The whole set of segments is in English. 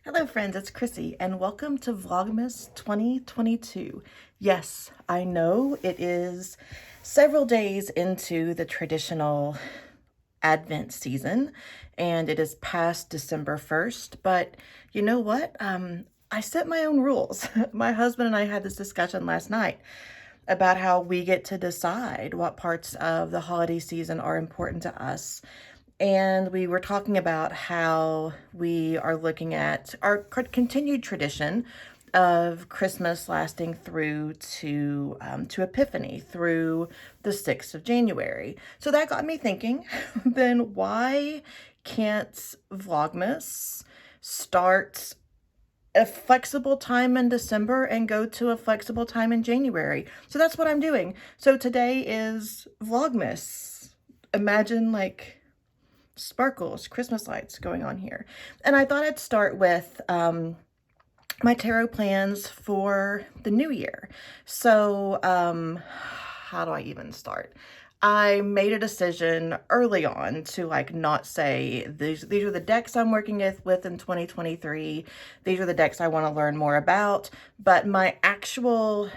Hello friends, it's Krissie and welcome to Vlogmas 2022. Yes, I know it is several days into the traditional Advent season and it is past December 1st, but you know what? I set my own rules. My husband and I had this discussion last night about how we get to decide what parts of the holiday season are important to us. And we were talking about how we are looking at our continued tradition of Christmas lasting through to Epiphany, through the 6th of January. So that got me thinking, then why can't Vlogmas start a flexible time in December and go to a flexible time in January? So that's what I'm doing. So today is Vlogmas. Imagine like sparkles, Christmas lights going on here. And I thought I'd start with my tarot plans for the new year. So how do I even start? I made a decision early on to not say these are the decks I'm working with in 2023. These are the decks I want to learn more about, but my actual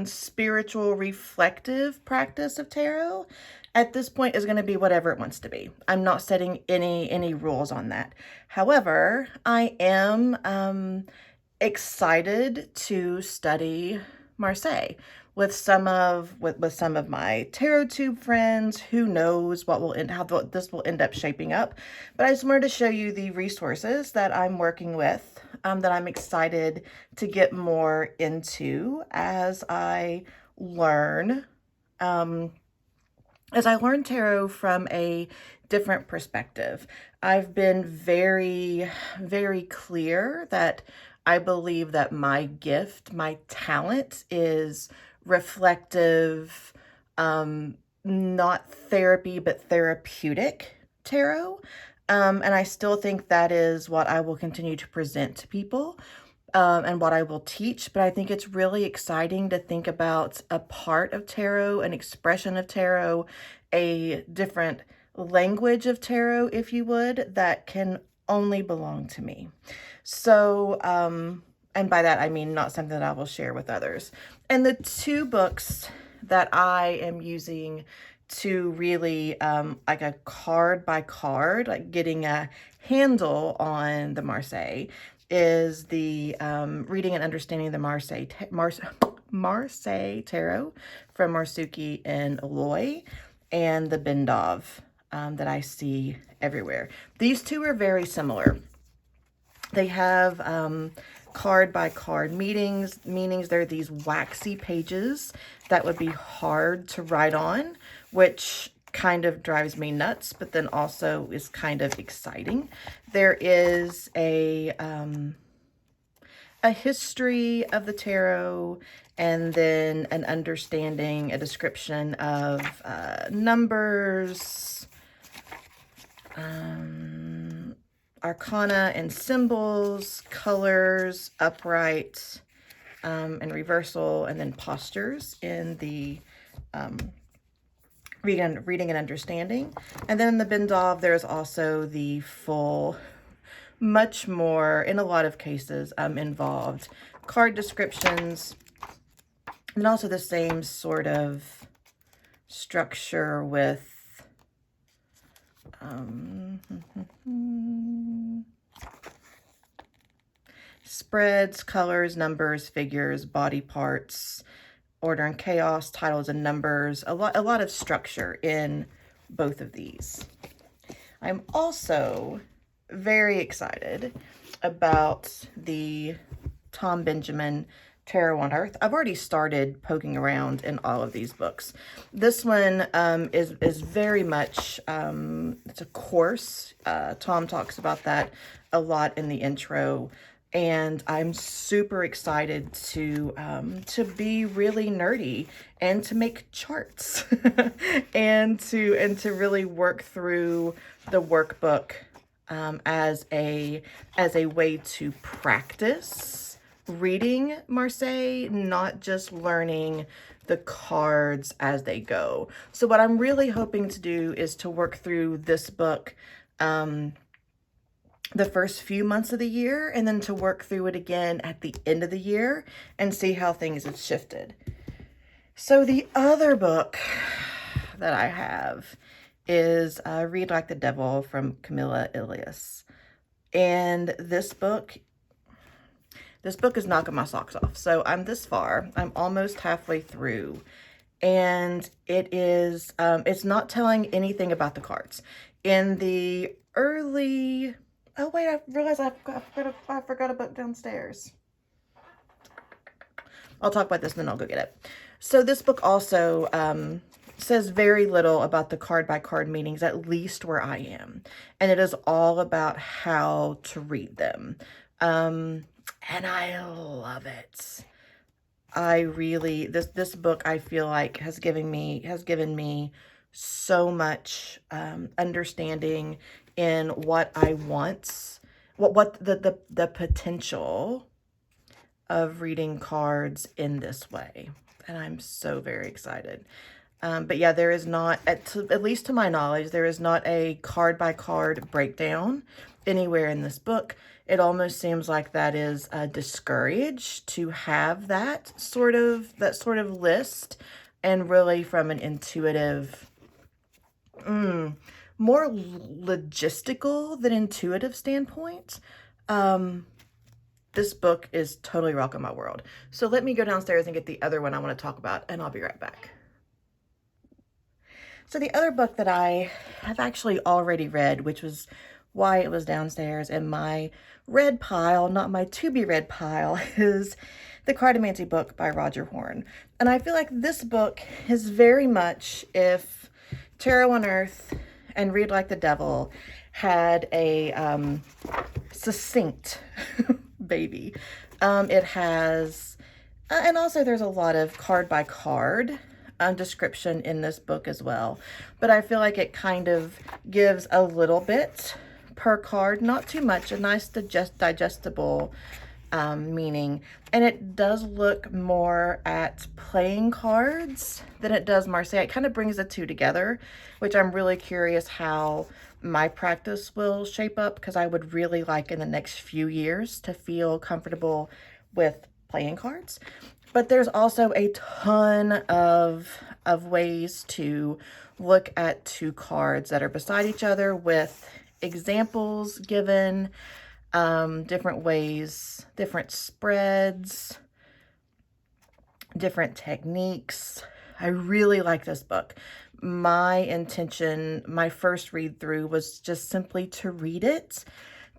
spiritual reflective practice of tarot at this point is going to be whatever it wants to be. I'm not setting any rules on that. However, I am excited to study Marseille with some of my tarot tube friends. Who knows what will how this will end up shaping up, but I just wanted to show you the resources that I'm working with, that I'm excited to get more into as I learn tarot from a different perspective. I've been very, very clear that I believe that my gift, my talent is reflective, not therapy, but therapeutic tarot. And I still think that is what I will continue to present to people, and what I will teach. But I think it's really exciting to think about a part of tarot, an expression of tarot, a different language of tarot, if you would, that can only belong to me. So, and by that I mean not something that I will share with others. And the two books that I am using to really, like a card by card, like getting a handle on the Marseille, is the Reading and Understanding the Marseille Tarot from Marsuki and Aloy, and the Bindov that I see everywhere. These two are very similar. They have card by card meanings. They're these waxy pages that would be hard to write on, which kind of drives me nuts, but then also is kind of exciting. There is a history of the tarot, and then an understanding, a description of numbers, arcana and symbols, colors, upright, and reversal, and then postures in the reading and understanding. And then in the Bindov, there's also the full, much more, in a lot of cases, involved card descriptions, and also the same sort of structure with spreads, colors, numbers, figures, body parts, order and chaos, titles and numbers, a lot of structure in both of these. I'm also very excited about the Tom Benjamin Tarot on Earth. I've already started poking around in all of these books. This one is very much, it's a course. Tom talks about that a lot in the intro. And I'm super excited to be really nerdy and to make charts and to really work through the workbook as a way to practice reading Marseille, not just learning the cards as they go. So what I'm really hoping to do is to work through this book the first few months of the year, and then to work through it again at the end of the year and see how things have shifted. So the other book that I have is Read Like the Devil from Camilla Ilias. And this book is knocking my socks off. So I'm this far. I'm almost halfway through. And it is, it's not telling anything about the cards. In the early, oh wait, I realized I forgot a book downstairs. I'll talk about this and then I'll go get it. So this book also says very little about the card by card meanings, at least where I am. And it is all about how to read them. And I love it. I really, this book I feel like has given me so much understanding in what I want, what the potential of reading cards in this way. And I'm so very excited. But yeah, there is not, at least to my knowledge, there is not a card by card breakdown anywhere in this book. It almost seems like that is discouraged to have that sort of list, and really from an intuitive, more logistical than intuitive standpoint. This book is totally rocking my world. So let me go downstairs and get the other one I want to talk about, and I'll be right back. So the other book that I have actually already read, which was why it was downstairs in my read pile, not my to-be-read pile, is the Cartomancy book by Roger Horn. And I feel like this book is very much if Tarot on Earth and Read Like the Devil had a succinct baby. It has, and also there's a lot of card by card description in this book as well. But I feel like it kind of gives a little bit per card, not too much, a nice digestible meaning. And it does look more at playing cards than it does Marseille. It kind of brings the two together, which I'm really curious how my practice will shape up, because I would really like in the next few years to feel comfortable with playing cards. But there's also a ton of ways to look at two cards that are beside each other with examples given, different ways, different spreads, different techniques. I really like this book. My intention, my first read through, was just simply to read it,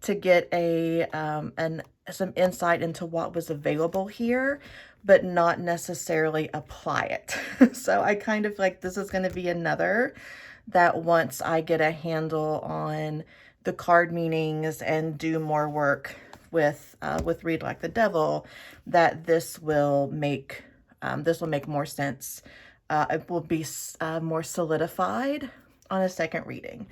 to get some insight into what was available here, but not necessarily apply it. So I kind of like, this is going to be another that once I get a handle on the card meanings and do more work with Read Like the Devil, that this will make more sense. It will be more solidified on a second reading.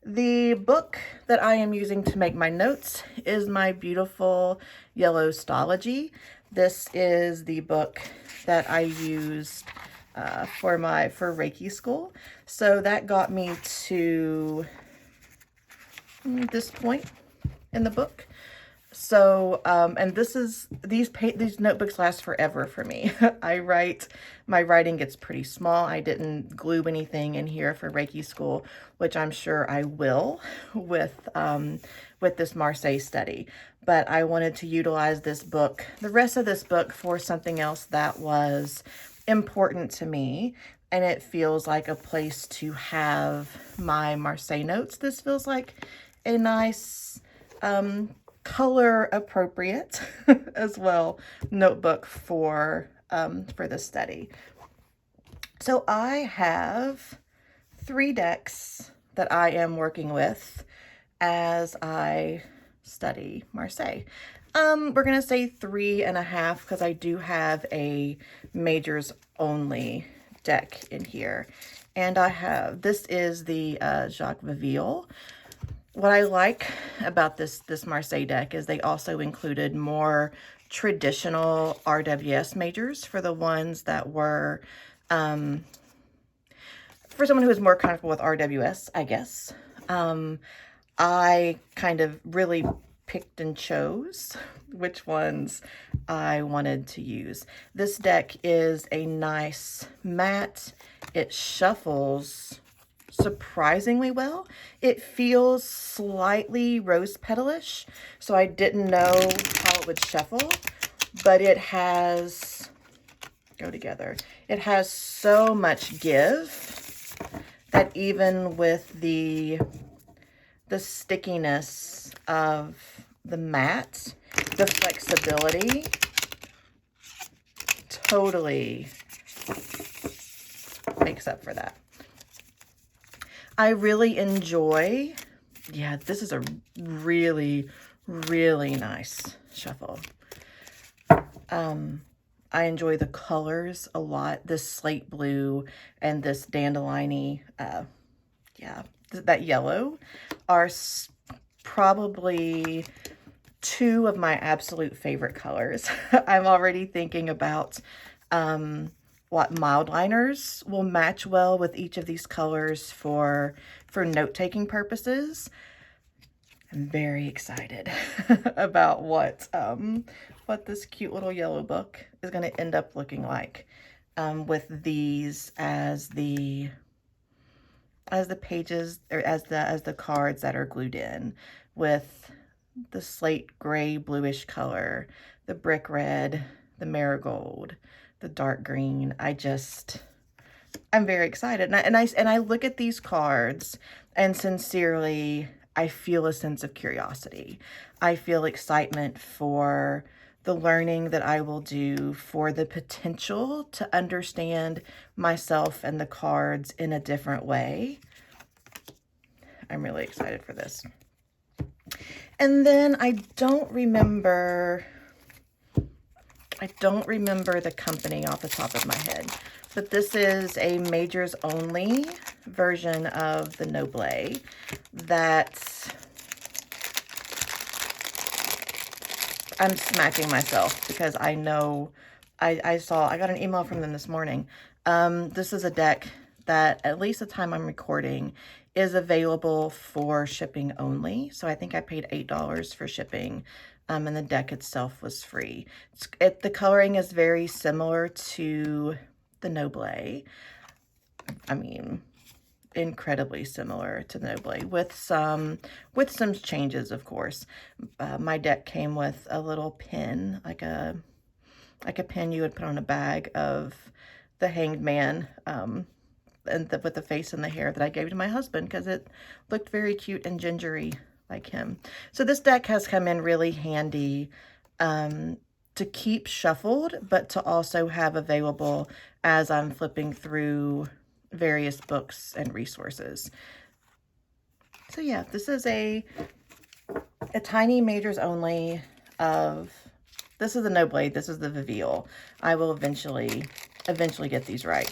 The book that I am using to make my notes is my beautiful yellow Stology. This is the book that I used for Reiki school. So that got me to this point in the book. So, and these notebooks last forever for me. My writing gets pretty small. I didn't glue anything in here for Reiki school, which I'm sure I will with this Marseille study. But I wanted to utilize this book, the rest of this book, for something else that was important to me. And it feels like a place to have my Marseille notes. This feels like a nice, color appropriate as well notebook for this study. So I have 3 decks that I am working with as I study Marseille. We're gonna say 3.5 because I do have a majors only deck in here, and this is the Jacques Viville. What I like about this Marseille deck is they also included more traditional RWS majors for the ones that were, for someone who is more comfortable with RWS, I guess. I kind of really picked and chose which ones I wanted to use. This deck is a nice matte. It shuffles surprisingly well. It feels slightly rose petalish, so I didn't know how it would shuffle, but it has, go together, it has so much give that even with the stickiness of the matte, the flexibility totally makes up for that. I really enjoy, yeah, this is a really, really nice shuffle. I enjoy the colors a lot. This slate blue and this dandelion-y, yeah, that yellow are probably two of my absolute favorite colors. I'm already thinking about what mild liners will match well with each of these colors for note-taking purposes. I'm very excited about what this cute little yellow book is going to end up looking like with these as the pages, or as the cards that are glued in, with the slate gray bluish color, the brick red, the marigold, the dark green. I'm very excited. And I look at these cards and sincerely, I feel a sense of curiosity. I feel excitement for the learning that I will do, for the potential to understand myself and the cards in a different way. I'm really excited for this. And then I don't remember the company off the top of my head, but this is a majors only version of the Noble that I'm smacking myself because I know I got an email from them this morning. This is a deck that, at least the time I'm recording, is available for shipping only. So I think I paid $8 for shipping, and the deck itself was free. The coloring is very similar to the Noble. I mean, incredibly similar to the Noble, with some changes, of course. My deck came with a little pin, like a pin you would put on a bag of the Hanged Man, and with the face and the hair that I gave to my husband because it looked very cute and gingery like him. So this deck has come in really handy to keep shuffled, but to also have available as I'm flipping through various books and resources. So yeah, this is a tiny majors only of, this is the Noble, this is the Vivial. I will eventually get these right.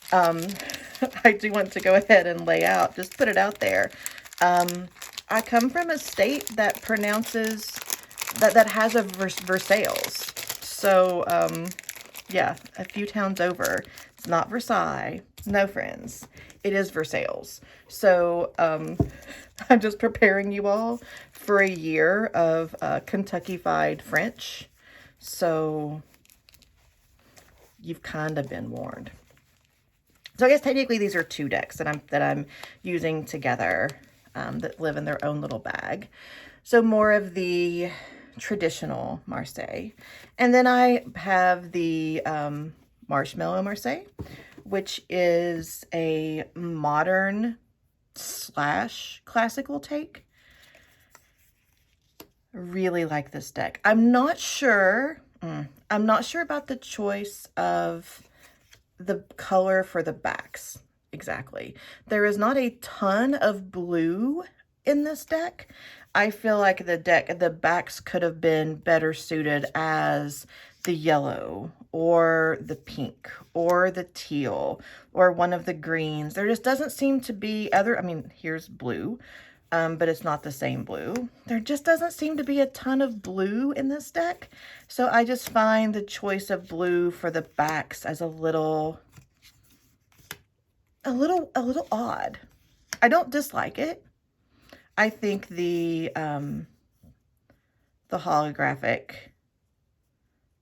I do want to go ahead and lay out, just put it out there. I come from a state that pronounces, that has a Versailles. So, yeah, a few towns over. It's not Versailles. No, friends. It is Versailles. So, I'm just preparing you all for a year of Kentucky-fied French. So, you've kind of been warned. So I guess technically these are two decks that I'm using together, that live in their own little bag. So more of the traditional Marseille. And then I have the Marshmallow Marseille, which is a modern / classical take. Really like this deck. I'm not sure about the choice of the color for the backs exactly. There is not a ton of blue in this deck. I feel like the backs could have been better suited as the yellow or the pink or the teal or one of the greens. There just doesn't seem to be I mean, here's blue, but it's not the same blue. There just doesn't seem to be a ton of blue in this deck. So I just find the choice of blue for the backs as a little odd. I don't dislike it. I think the holographic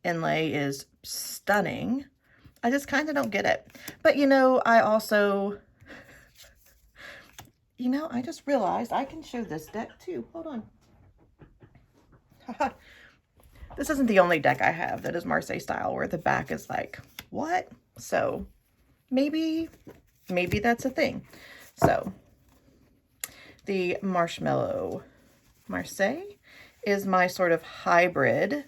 inlay is stunning. I just kind of don't get it. But you know, I also, you know, I just realized I can show this deck too. Hold on. This isn't the only deck I have that is Marseille style where the back is like, what? So maybe that's a thing. So the Marshmallow Marseille is my sort of hybrid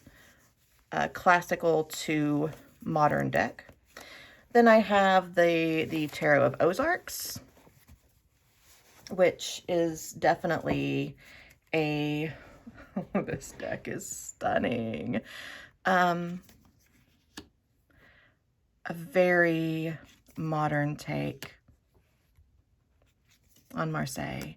classical to modern deck. Then I have the Tarot of Ozarks, which is definitely a, this deck is stunning. A very modern take on Marseille.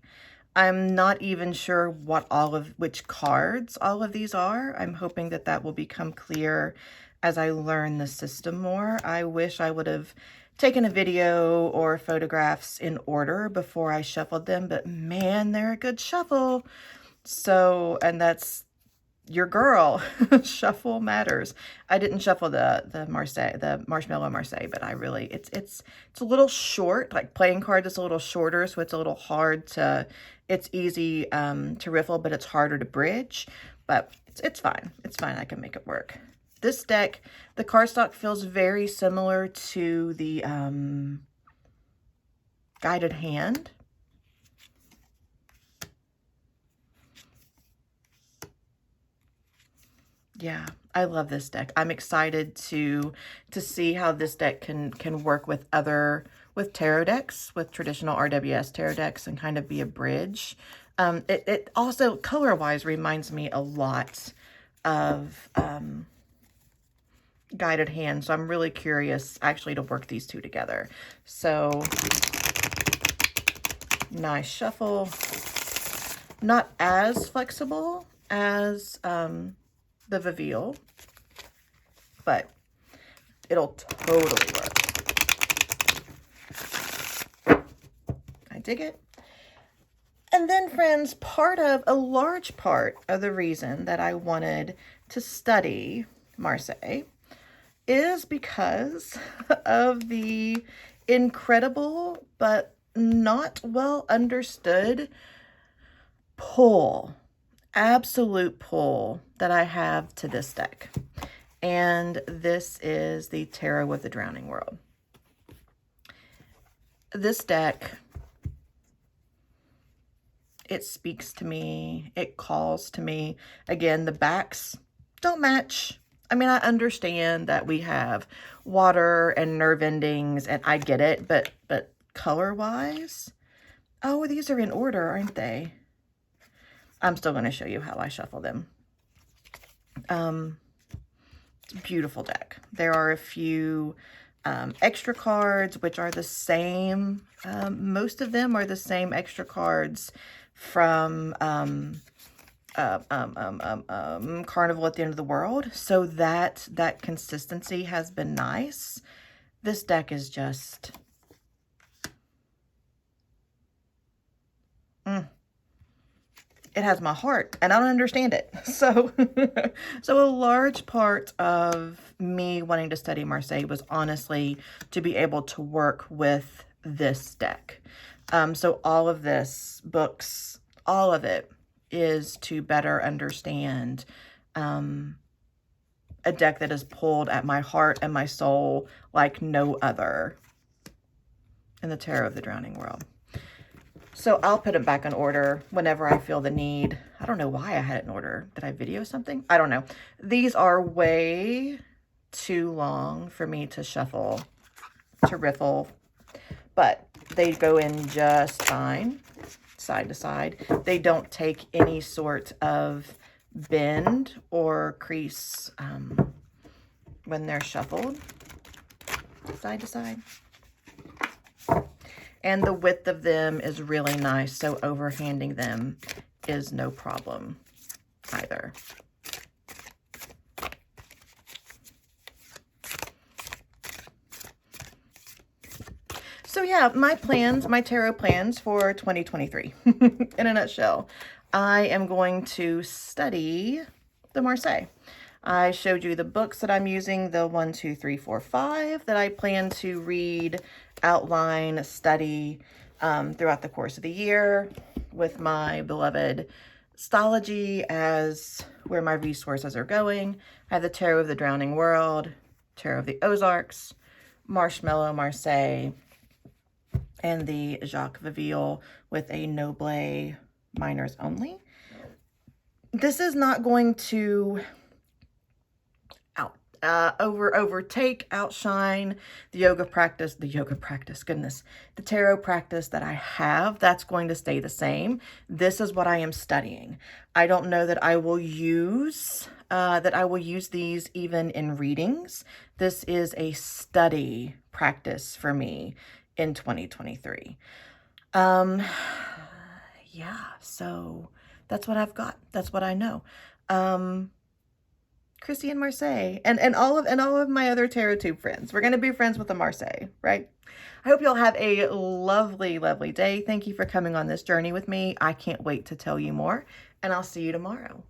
I'm not even sure which cards all of these are. I'm hoping that that will become clear as I learn the system more. I wish I would have taken a video or photographs in order before I shuffled them, but man, they're a good shuffle. So, and that's your girl. Shuffle matters. I didn't shuffle the Marshmallow Marseille, but I really, it's a little short. Like playing card is a little shorter, so it's a little hard to, it's easy to riffle, but it's harder to bridge. But it's fine. It's fine. I can make it work. This deck, the cardstock feels very similar to the Guided Hand. Yeah, I love this deck. I'm excited to see how this deck can work with tarot decks, with traditional RWS tarot decks, and kind of be a bridge. It also color-wise reminds me a lot of Guided Hand, so I'm really curious actually to work these two together. So nice shuffle. Not as flexible as the Vivial, but it'll totally work. I dig it. And then, friends, a large part of the reason that I wanted to study Marseille is because of the incredible but not well understood pull, absolute pull that I have to this deck. And this is the Tarot of the Drowning World. This deck, it speaks to me, it calls to me. Again, the backs don't match. I mean, I understand that we have water and nerve endings, and I get it, but color-wise, oh, these are in order, aren't they? I'm still going to show you how I shuffle them. It's a beautiful deck. There are a few extra cards, which are the same. Most of them are the same extra cards from Carnival at the End of the World. So that consistency has been nice. This deck is just... it has my heart, and I don't understand it. So, so a large part of me wanting to study Marseille was honestly to be able to work with this deck. So all of this, books, all of it is to better understand a deck that is pulled at my heart and my soul like no other in the Tarot of the Drowning World. So I'll put it back in order whenever I feel the need. I don't know why I had it in order. Did I video something? I don't know. These are way too long for me to shuffle, to riffle, but they go in just fine, side to side. They don't take any sort of bend or crease when they're shuffled, side to side. And the width of them is really nice, so overhanding them is no problem either. So So yeah, my tarot plans for 2023 in a nutshell. I am going to study the Marseille. I showed you the books that I'm using, the 1, 2, 3, 4, 5 that I plan to read, outline, study throughout the course of the year with my beloved astrology as where my resources are going. I have the Tarot of the Drowning World, Tarot of the Ozarks, Marshmallow Marseille, and the Jacques Viville with a Noble Minors Only. This is not going to outshine the tarot practice that I have. That's going to stay the same. This is what I am studying. I don't know that I will use these even in readings. This is a study practice for me in 2023. Yeah, so that's what I've got. That's what I know. Krissie and Marseille and all of my other tarot tube friends. We're going to be friends with the Marseille, right? I hope you'll have a lovely, lovely day. Thank you for coming on this journey with me. I can't wait to tell you more, and I'll see you tomorrow.